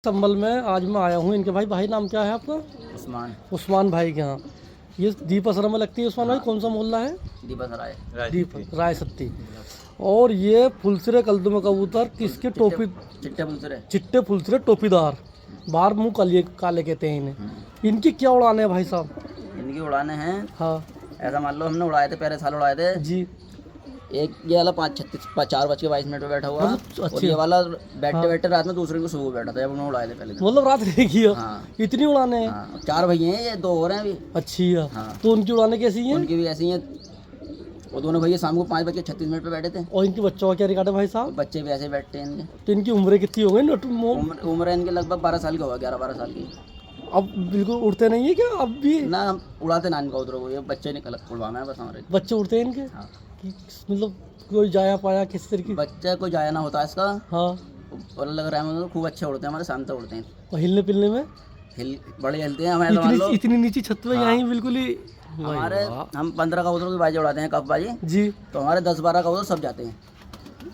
संभल में आज मैं आया हूँ इनके भाई नाम क्या है आपका? उस्मान भाई के यहाँ। ये दीपसरा में लगती है उस्मान भाई, कौन सा मोहल्ला है? दीपक राय सत्ती। और ये फुलसरे कल्दुम कबूतर किसके टोपी चिट्टे फुलसरे टोपीदार, बाहर मुँह काले कहते हैं इन्हें। इनकी क्या उड़ाने हैं भाई साहब? इनकी उड़ाने हैं, हाँ ऐसा मान लो हमने उड़ाए थे, पहले साल उड़ाए थे जी। एक ये वाला 4:22 पे बैठा हुआ, और ये वाला बैठते बैठते रात में दूसरे को सुबह बैठा था जब उन्होंने उड़ाए थे पहले। मतलब रात देखी है। हाँ। इतनी उड़ाने हैं? हाँ, 4 भैया हैं, ये 2 और हैं अभी। अच्छी है। हाँ। तो उनकी उड़ाने कैसी हैं? उनकी भी ऐसी हैं। वो दोनों भैया शाम को 5:36 पे बैठे थे। और इनके बच्चों का क्या रिकॉर्ड है भाई साहब? बच्चे भी ऐसे बैठते हैं इनके। तो इनकी उम्र कितनी हो गई? उम्र है इनके लगभग 12 साल की होगा, 11-12 साल की। अब बिल्कुल उड़ते नहीं है क्या अब भी? ना, हम उड़ाते ना इनका उधर को, ये बच्चे निकल उड़वाना है बस हमारे। बच्चे उड़ते हैं इनके? हाँ। मतलब कोई जाया पाया किस तरीके? बच्चा कोई जाया ना होता इसका। हाँ। और लग रहा है खूब अच्छे उड़ते हैं हमारे, शांत उड़ते हैं। और हिलने पिलने में बड़े हिलते हैं हमारे। इतनी नीची छत पे यहाँ बिल्कुल ही हमारे, हम 15 कबूतरों की बाजी उड़ाते हैं, कफ बाजी जी। तो हमारे 10-12 कबूतर सब जाते हैं।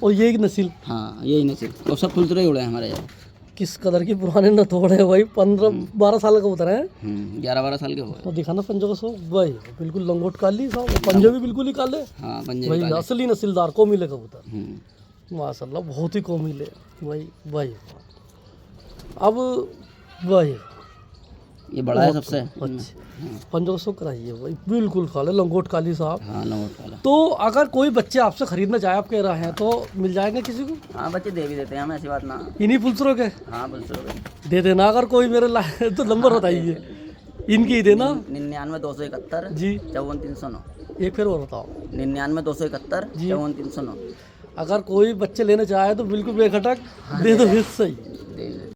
और ये एक नस्ल? हाँ, यही नस्ल। और सब फुलसरे ही उड़े हैं हमारे यहाँ। किस कदर की पुराने न तोड़े भाई, 15-12 साल का उतर है। 11-12 साल के हो गए। और दिखाना पंजों का सो भाई, बिल्कुल लंगोट काली साहब, पंजे भी बिल्कुल ही काले। हाँ, पंजे भाई असली नस्लदार को मिले कबूतर, हम्म। माशाल्लाह बहुत ही को मिले भाई। अब भाई ये बड़ा है सबसे। अच्छा, पंजों का सो कराइए भाई, बिल्कुल काले लंगोट काली साहब। हाँ, लंगोट काला। तो अगर कोई बच्चे आपसे खरीदना चाहे, आप कह रहे हैं, तो मिल जाएंगे किसी को? हाँ, बच्चे दे भी देते हैं हम, ऐसी बात ना। इन्हीं फुलसरों के? हाँ, फुलसरे दे देना अगर कोई मेरे लाए तो नंबर बताइए, इनकी ही देना। 99-271 जी 54-309। एक फिर और बताओ। 99-271 54-309। अगर कोई बच्चे लेना चाहे तो बिल्कुल बेखटक दे दो, सही।